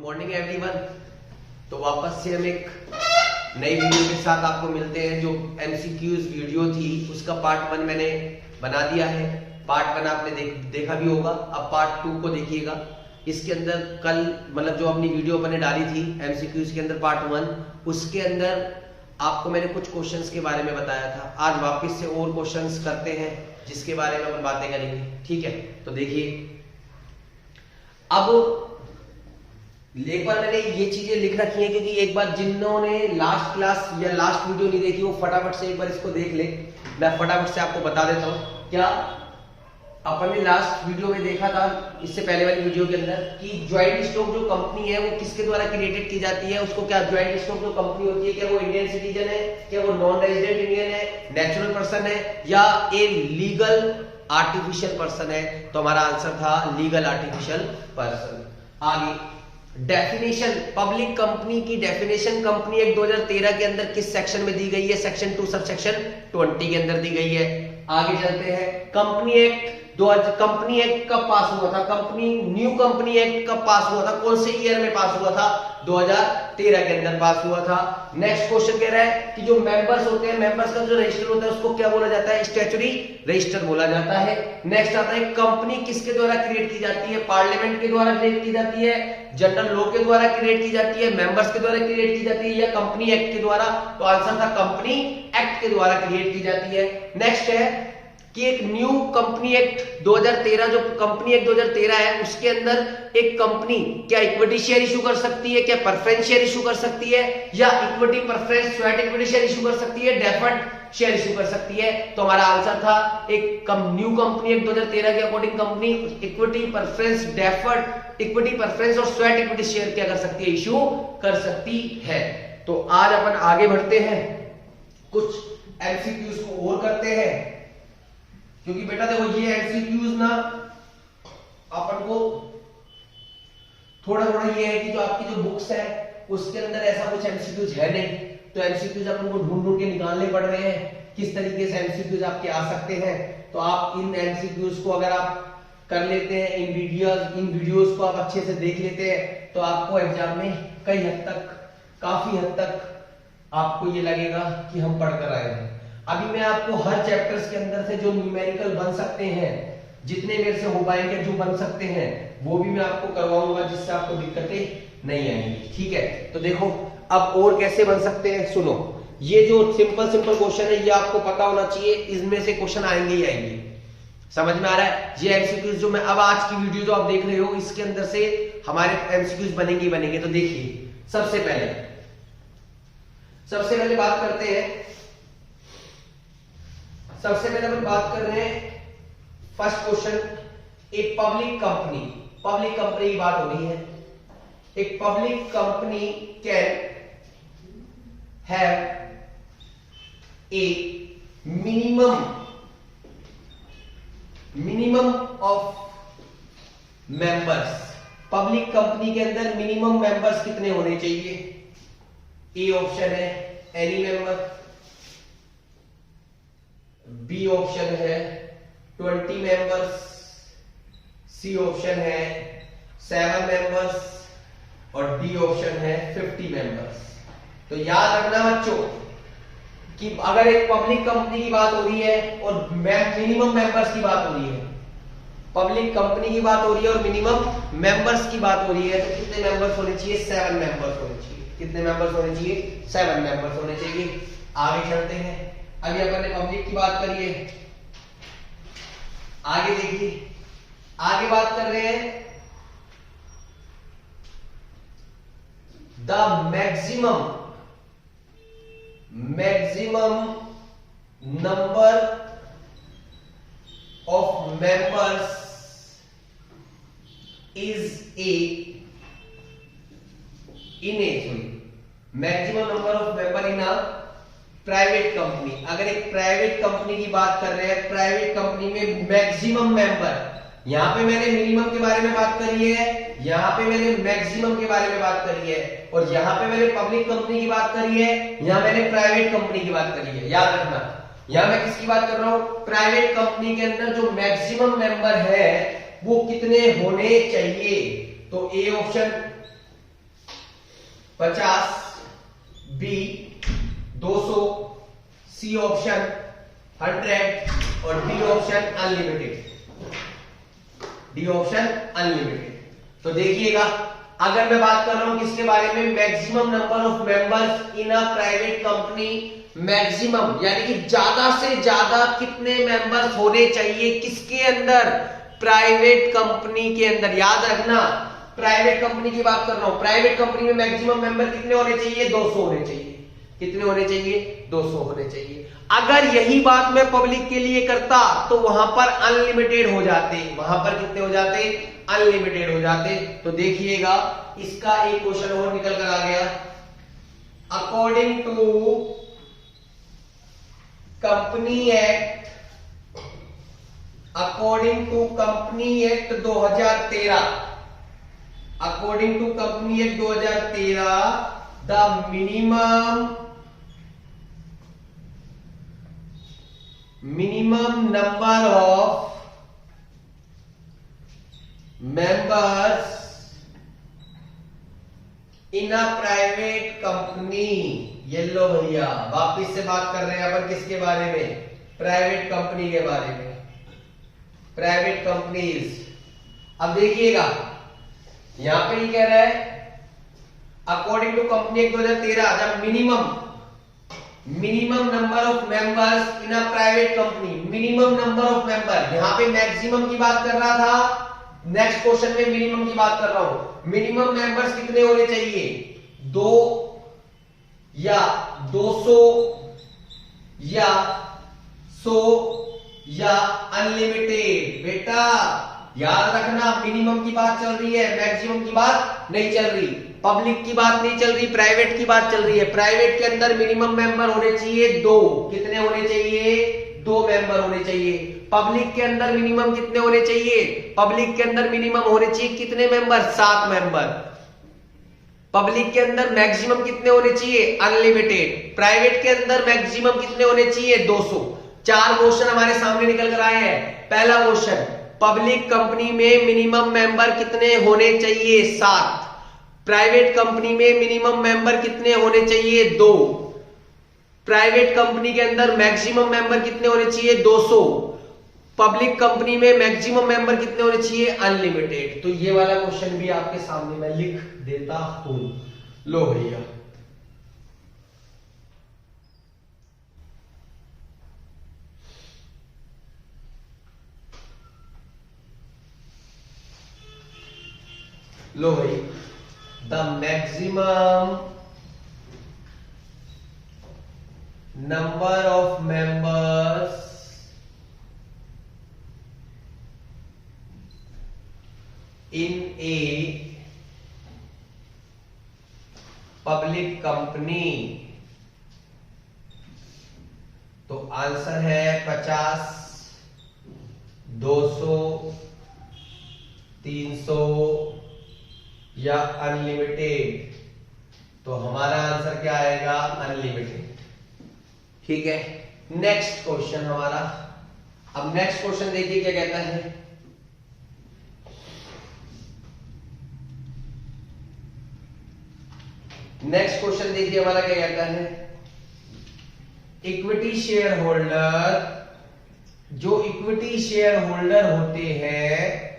Morning everyone. तो वापस से हम एक नई वीडियो के साथ आपको मिलते हैं। जो एमसीक्यूज वीडियो थी उसका पार्ट 1 मैंने बना दिया है। पार्ट 1 आपने देखा भी होगा। अब पार्ट 2 को देखिएगा। इसके अंदर कल मतलब जो अपनी वीडियो मैंने डाली थी एमसीक्यूज के अंदर पार्ट 1, उसके अंदर आपको मैंने कुछ क्वेश्चंस के बारे में बताया था। आज वापस से और क्वेश्चंस करते हैं जिसके बारे में अपन बातें करेंगे। ठीक है, तो देखिए अब एक बार मैंने ये चीजें लिख रखी हैं क्योंकि एक बार जिन्होंने लास्ट क्लास या लास्ट वीडियो नहीं देखी वो फटाफट से एक बार इसको देख ले। मैं फटाफट से आपको बता देता हूं क्या अपन ने लास्ट वीडियो में देखा था, इससे पहले वाली वीडियो के अंदर, कि ज्वाइंट स्टॉक जो कंपनी है वो किसके द्वारा क्रिएटेड की जाती है। उसको क्या ज्वाइंट स्टॉक जो कंपनी होती है, क्या वो इंडियन सिटीजन है, क्या वो नॉन रेजिडेंट इंडियन है, नेचुरल पर्सन है या ए लीगल आर्टिफिशियल पर्सन है। तो हमारा आंसर था लीगल आर्टिफिशियल पर्सन। आगे डेफिनेशन, पब्लिक कंपनी की डेफिनेशन कंपनी एक्ट 2013 के अंदर किस सेक्शन में दी गई है? सेक्शन 2 सबसेक्शन 20 के अंदर दी गई है। आगे चलते हैं। कंपनी एक्ट कब पास हुआ था? न्यू कंपनी एक्ट कब पास हुआ था? कौन से ईयर में पास हुआ था? 2013 के अंदर पास हुआ था। नेक्स्ट क्वेश्चन कह रहा है कि जो मेंबर्स होते हैं, मेंबर्स का जो रजिस्टर होता है उसको क्या बोला जाता है? स्टैट्यूटरी रजिस्टर बोला जाता है। नेक्स्ट आता है कंपनी किसके द्वारा क्रिएट की जाती है? पार्लियामेंट के द्वारा क्रिएट की जाती है, जनरल लॉ के द्वारा क्रिएट की जाती है, मेंबर्स के द्वारा क्रिएट की जाती है या कंपनी एक्ट के द्वारा? तो आंसर था कंपनी एक्ट के द्वारा क्रिएट की जाती है। नेक्स्ट है कि एक न्यू कंपनी एक्ट 2013, जो कंपनी एक्ट 2013 है उसके अंदर एक कंपनी क्या इक्विटी शेयर इशू कर सकती है, क्या प्रेफरेंस शेयर इशू कर सकती है या equity preference sweat equity share issue कर सकती है, डेफर्ड शेयर इशू कर सकती है? तो हमारा आंसर था एक न्यू कंपनी एक्ट 2013 के according company equity preference, deferred equity preference और स्वेट इक्विटी शेयर क्या कर सकती है? इशू कर सकती है। तो आज अपन आगे बढ़ते हैं, कुछ एमसीक्यूज को और करते हैं क्योंकि बेटा देखो ये एमसीक्यूज ना अपन को थोड़ा थोड़ा ये है कि जो आपकी जो बुक्स है उसके अंदर ऐसा कुछ एमसीक्यूज है नहीं, तो एमसीक्यूज अपन को ढूंढ ढूंढ के निकालने पड़ रहे हैं किस तरीके से एमसीक्यूज आपके आ सकते हैं। तो आप इन एमसीक्यूज को अगर आप कर लेते हैं, इन वीडियोस को आप अच्छे से देख लेते हैं तो आपको एग्जाम में कई हद तक, काफी हद तक आपको ये लगेगा कि हम पढ़ कर आए हैं। अभी मैं आपको हर चैप्टर्स के अंदर से जो न्यूमेरिकल बन सकते हैं, जितने मेरे से हो पाएंगे जो बन सकते हैं वो भी मैं आपको करवाऊंगा जिससे आपको दिक्कतें नहीं आएंगी। ठीक है, तो देखो अब और कैसे बन सकते हैं। सुनो, ये जो सिंपल क्वेश्चन है ये आपको पता होना चाहिए, इसमें से क्वेश्चन आएंगे ही आएंगे। समझ में आ रहा है? ये एमसीक्यूज जो मैं अब आज की वीडियो जो आप देख रहे हो इसके अंदर से हमारे एमसीक्यूज बनेंगे। तो देखिए सबसे पहले बात करते हैं। सबसे पहले हम बात कर रहे हैं फर्स्ट क्वेश्चन, एक पब्लिक कंपनी की बात हो रही है। एक public company can have a minimum of members. Public company के अंदर मिनिमम मेंबर्स कितने होने चाहिए? ए ऑप्शन है एनी मेंबर, बी ऑप्शन है 20 मेंबर्स, सी ऑप्शन है 7 मेंबर्स और डी ऑप्शन है 50 मेंबर्स। तो याद रखना बच्चों कि अगर एक पब्लिक कंपनी की बात हो रही है और मिनिमम मेंबर्स की बात हो रही है, पब्लिक कंपनी की बात हो रही है और मिनिमम मेंबर्स की बात हो रही है, तो कितने मेंबर्स होने चाहिए? 7 मेंबर्स होने चाहिए। कितने मेंबर्स होने चाहिए? 7 मेंबर्स होने चाहिए। आगे चलते हैं। अभी अपन ने पब्लिक की बात करी है, आगे देखिए, आगे बात कर रहे हैं the maximum number of members is maximum number of member in a private company. अगर एक प्राइवेट कंपनी की बात कर रहे हैं, प्राइवेट कंपनी में मैक्सिमम मेंबर, यहां पे मैंने मिनिमम के बारे में बात करी है, यहां पे मैंने मैक्सिमम के बारे में बात करी है और यहां पे मैंने पब्लिक कंपनी की बात करी है, यहां मैंने प्राइवेट कंपनी की बात करी है। याद रखना यहां मैं किसकी बात कर रहा हूं? प्राइवेट कंपनी के अंदर जो मैक्सिमम मेंबर है वो कितने होने चाहिए? तो A option 50, B 200, C option 100 और D option unlimited. D option unlimited. तो देखिएगा, अगर मैं बात कर रहा हूं किसके बारे में, maximum number of members in a private company, maximum यानी कि ज्यादा से ज्यादा कितने मेंबर्स होने चाहिए किसके अंदर, प्राइवेट कंपनी के अंदर। याद रखना, प्राइवेट कंपनी की बात कर रहा हूं, प्राइवेट कंपनी में मैक्सिमम मेंबर कितने होने चाहिए, 200 होने चाहिए। कितने होने चाहिए, 200 होने चाहिए। अगर यही बात मैं पब्लिक के लिए करता तो वहां पर अनलिमिटेड हो जाते, वहां पर कितने हो जाते, अनलिमिटेड हो जाते। तो देखिएगा, इसका एक क्वेश्चन और निकल कर आ गया। According to company act, according to company act 2013, according to company act 2013, the minimum number of members in a private company, ये लो भैया, वापिस से बात कर रहे हैं अपन किसके बारे में, प्राइवेट कंपनी के बारे में, प्राइवेट कंपनीज। अब देखिएगा, यहां पे ये कह रहा है according to company act 2013 the minimum number of members in a private company, minimum number of member. यहां पे मैक्सिमम की बात कर रहा था, नेक्स्ट क्वेश्चन में मिनिमम की बात कर रहा हूं। मिनिमम मेंबर्स कितने होने चाहिए, 2 या 200 या 100 या अनलिमिटेड। बेटा याद रखना, मिनिमम की बात चल रही है, मैक्सिमम की बात नहीं चल रही, पब्लिक की बात नहीं चल रही, प्राइवेट की बात चल रही है। प्राइवेट के अंदर मिनिमम मेंबर होने चाहिए 2, कितने होने चाहिए, 2 मेंबर होने चाहिए। पब्लिक के अंदर मिनिमम कितने होने चाहिए, पब्लिक के अंदर मिनिमम होने चाहिए कितने मेंबर, 7 मेंबर। पब्लिक के अंदर मैक्सिमम कितने होने चाहिए, अनलिमिटेड। प्राइवेट के अंदर मैक्सिमम कितने होने चाहिए, 200। 4 क्वेश्चन हमारे सामने निकल कर आए हैं। पहला क्वेश्चन, पब्लिक कंपनी में मिनिमम मेंबर कितने होने चाहिए, 7। प्राइवेट कंपनी में मिनिमम मेंबर कितने होने चाहिए, 2। प्राइवेट कंपनी के अंदर मैक्सिमम मेंबर कितने होने चाहिए, 200। पब्लिक कंपनी में मैक्सिमम मेंबर कितने होने चाहिए, अनलिमिटेड। तो ये वाला क्वेश्चन भी आपके सामने मैं लिख देता हूं। लो भैया, लो भाई, the maximum number of members in a public company, तो आंसर है 50, 200, 300 या अनलिमिटेड। तो हमारा आंसर क्या आएगा, अनलिमिटेड। ठीक है, नेक्स्ट क्वेश्चन हमारा। अब नेक्स्ट क्वेश्चन देखिए क्या कहता है। नेक्स्ट क्वेश्चन देखिए हमारा क्या कहता है। इक्विटी शेयर होल्डर, जो इक्विटी शेयर होल्डर होते हैं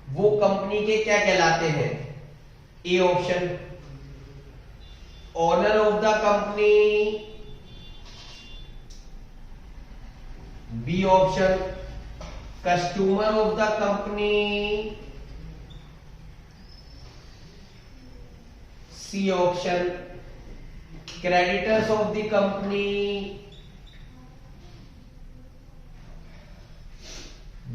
वो कंपनी के क्या कहलाते हैं, A option owner of the company, B option customer of the company, C option creditors of the company,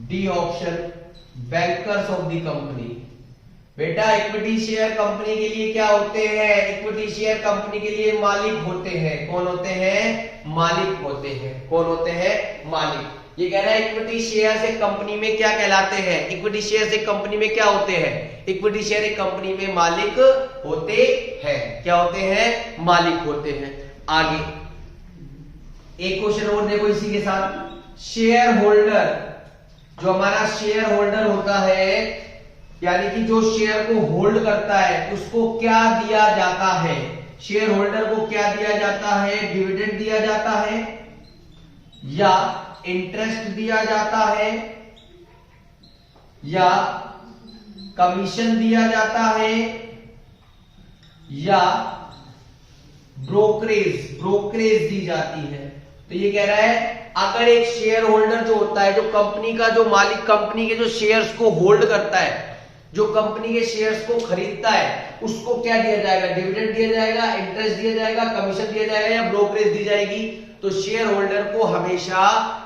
D option bankers of the company. बेटा equity share company के लिए क्या होते हैं, इक्विटी शेयर कंपनी के लिए मालिक होते हैं। कौन होते हैं, मालिक होते हैं। कौन होते हैं, मालिक। ये कह रहा है इक्विटी शेयर से कंपनी में क्या कहलाते हैं, इक्विटी शेयर से कंपनी में क्या होते हैं, इक्विटी शेयर एक कंपनी में मालिक होते हैं। क्या होते हैं, मालिक होते हैं। आगे एक क्वेश्चन और देखो इसी के साथ। शेयर होल्डर, जो हमारा शेयर होल्डर होता है यानी कि जो शेयर को होल्ड करता है उसको क्या दिया जाता है, शेयर होल्डर को क्या दिया जाता है, डिविडेंड दिया जाता है या इंटरेस्ट दिया जाता है या कमीशन दिया जाता है या ब्रोकरेज दी जाती है। तो ये कह रहा है अगर एक शेयर होल्डर जो होता है, जो कंपनी का जो मालिक कंपनी के जो शेयर्स को होल्ड करता है, जो कंपनी के शेयर्स को खरीदता है, उसको क्या दिया जाएगा, डिविडेंड दिया जाएगा, इंटरेस्ट दिया जाएगा, कमीशन दिया जाएगा या ब्रोकरेज दी जाएगी। तो शेयर होल्डर को हमेशा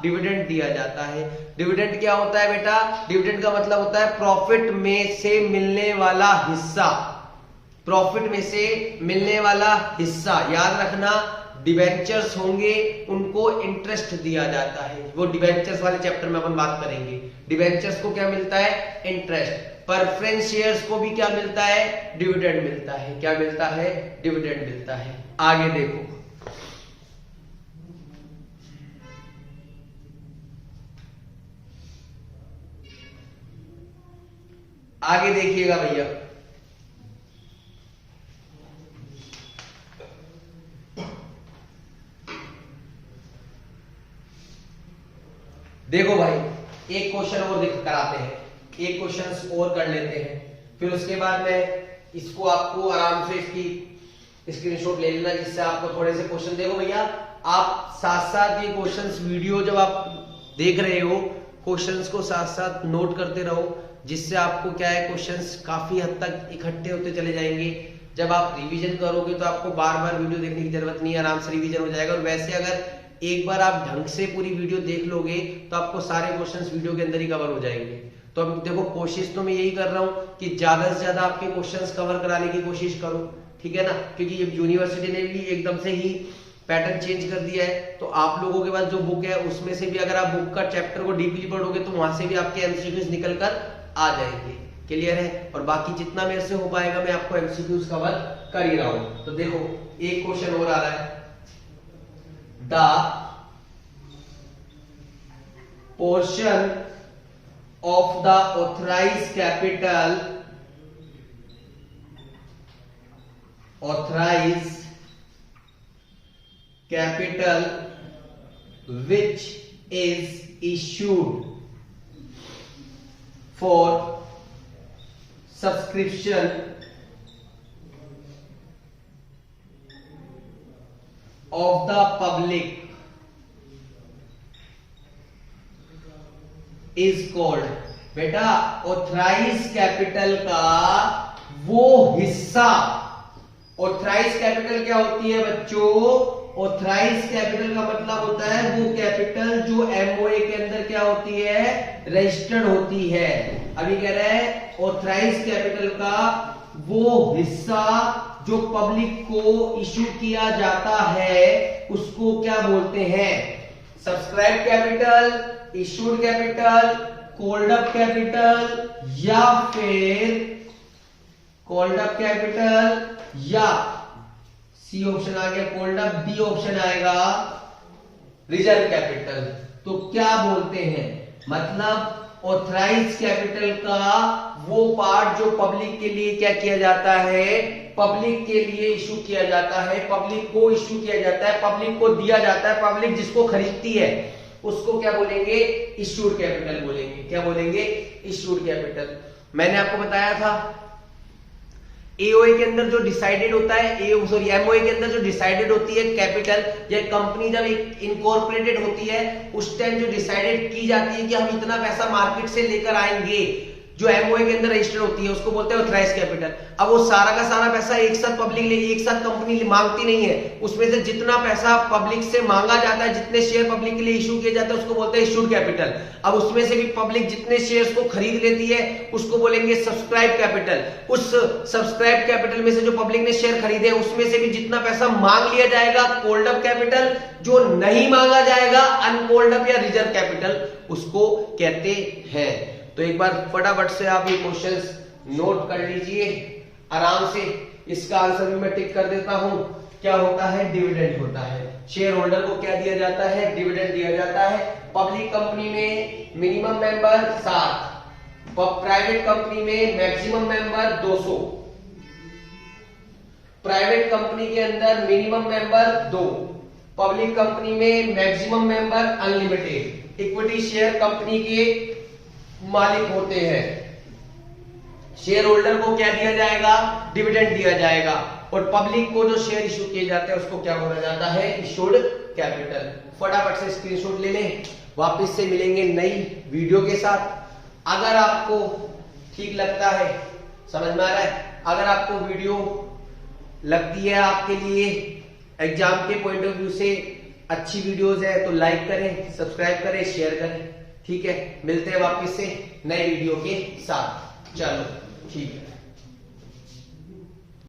डिविडेंड दिया जाता है। डिविडेंड क्या होता है बेटा, डिविडेंड का मतलब होता है प्रॉफिट में से मिलने वाला हिस्सा, प्रॉफिट में से मिलने वाला हिस्सा। याद रखना डिबेंचर्स होंगे उनको इंटरेस्ट दिया जाता है, वो डिबेंचर्स वाले चैप्टर में अपन बात करेंगे। डिबेंचर्स को क्या मिलता है, इंटरेस्ट। प्रेफरेंस शेयर्स को भी क्या मिलता है, डिविडेंड मिलता है। क्या मिलता है, डिविडेंड मिलता है। आगे देखो, आगे देखिएगा भैया, देखो भाई एक क्वेश्चन और देख कराते हैं, एक क्वेश्चन और कर लेते हैं, फिर उसके बाद में इसको आपको आराम से इसकी स्क्रीनशॉट ले लेना, जिससे आपको थोड़े से क्वेश्चन। देखो भैया आप साथ साथ ये क्वेश्चंस वीडियो जब आप देख रहे हो, क्वेश्चंस को साथ साथ नोट करते रहो, जिससे आपको क्या है क्वेश्चंस काफी हद तक इकट्ठे होते चले जाएंगे। जब आप रिवीजन करोगे तो आपको बार बार वीडियो देखने की जरूरत नहीं है, आराम से रिवीजन हो जाएगा। और वैसे अगर एक बार आप ढंग से पूरी वीडियो देख लोगे तो आपको सारे क्वेश्चंस वीडियो के अंदर ही कवर हो जाएंगे। तो अब देखो कोशिश तो मैं यही कर रहा हूं कि ज्यादा से ज्यादा आपके क्वेश्चंस कवर कराने की कोशिश करो, ठीक है ना, क्योंकि ये यूनिवर्सिटी ने भी एकदम से ही पैटर्न चेंज कर दिया है। तो आप लोगों के पास जो बुक है उसमें से भी अगर आप बुक का चैप्टर को डीपली पढ़ोगे तो वहां से भी आपके एमसीक्यूज निकल कर आ जाएंगे। क्लियर है? और बाकी जितना मेरे से हो पाएगा मैं आपको एमसीक्यूज कवर कर ही रहा हूं। तो देखो एक क्वेश्चन और आ रहा है, the portion of the authorized capital which is issued for subscription of the public is called। बेटा ऑथराइज कैपिटल का वो हिस्सा, ऑथराइज कैपिटल क्या होती है बच्चों, ऑथराइज कैपिटल का मतलब होता है वो कैपिटल जो एमओए के अंदर क्या होती है, रजिस्टर्ड होती है। अभी कह रहे हैं ऑथराइज कैपिटल का वो हिस्सा जो पब्लिक को इशू किया जाता है उसको क्या बोलते हैं, subscribe capital, issued capital, called up capital या फिर कॉल्ड अप कैपिटल या सी ऑप्शन आ गया कॉल्ड अप, बी ऑप्शन आएगा रिजर्व कैपिटल। तो क्या बोलते हैं, मतलब ऑथराइज कैपिटल का वो पार्ट जो पब्लिक के लिए क्या किया जाता है, पब्लिक के लिए इशू किया जाता है, पब्लिक को इशू किया जाता है, पब्लिक को दिया जाता है, पब्लिक जिसको खरीदती है उसको क्या बोलेंगे, इशूड कैपिटल बोलेंगे। क्या बोलेंगे, इशूड कैपिटल। मैंने आपको बताया था एओए के अंदर जो डिसाइडेड होता है, एमओए के अंदर जो डिसाइडेड होती है कैपिटल, या कंपनी जब इनकॉर्पोरेटेड होती है उस टाइम जो डिसाइडेड की जाती है कि हम इतना पैसा मार्केट से लेकर आएंगे, जो एमओए के अंदर रजिस्टर्ड होती है उसको बोलते हैं ऑथराइज्ड कैपिटल। अब वो सारा का सारा पैसा एक साथ पब्लिक ले, एक साथ कंपनी मांगती नहीं है, उसमें से जितना पैसा पब्लिक से मांगा जाता है, जितने शेयर पब्लिक के लिए इशू किए जाते हैं उसको बोलते हैं इशूड कैपिटल। अब उसमें से भी पब्लिक जितने शेयर्स को खरीद लेती है उसको बोलेंगे सब्सक्राइब कैपिटल। उस सब्सक्राइब कैपिटल में से जो पब्लिक ने शेयर खरीदे उसमें से भी जितना पैसा मांग लिया जाएगा कॉल्ड अप कैपिटल, जो नहीं मांगा जाएगा अनकॉल्ड अप या रिजर्व कैपिटल उसको कहते हैं। तो एक बार फटाफट से आप ये क्वेश्चंस नोट कर लीजिए आराम से। इसका आंसर भी मैं टिक कर देता हूं। क्या होता है, डिविडेंड होता है। शेयर होल्डर को क्या दिया जाता है, डिविडेंड दिया जाता है। पब्लिक कंपनी में मिनिमम मेंबर 7, प्राइवेट कंपनी में मैक्सिमम मेंबर 200, प्राइवेट कंपनी के अंदर मिनिमम मेंबर 2, पब्लिक कंपनी में maximum member unlimited. Equity share company के मालिक होते हैं, शेयर होल्डर को क्या दिया जाएगा, डिविडेंड दिया जाएगा, और पब्लिक को जो शेयर इशू किए जाते हैं उसको क्या बोला जाता है, इशूड कैपिटल। फटाफट से स्क्रीनशॉट ले लें, वापस से मिलेंगे नई वीडियो के साथ। अगर आपको ठीक लगता है, समझ में आ रहा है, अगर आपको वीडियो लगती है आपके लिए एग्जाम के पॉइंट ऑफ व्यू से अच्छी वीडियोस है तो लाइक करें, सब्सक्राइब करें, शेयर करें। ठीक है, मिलते हैं वापस से नए वीडियो के साथ। चलो ठीक है।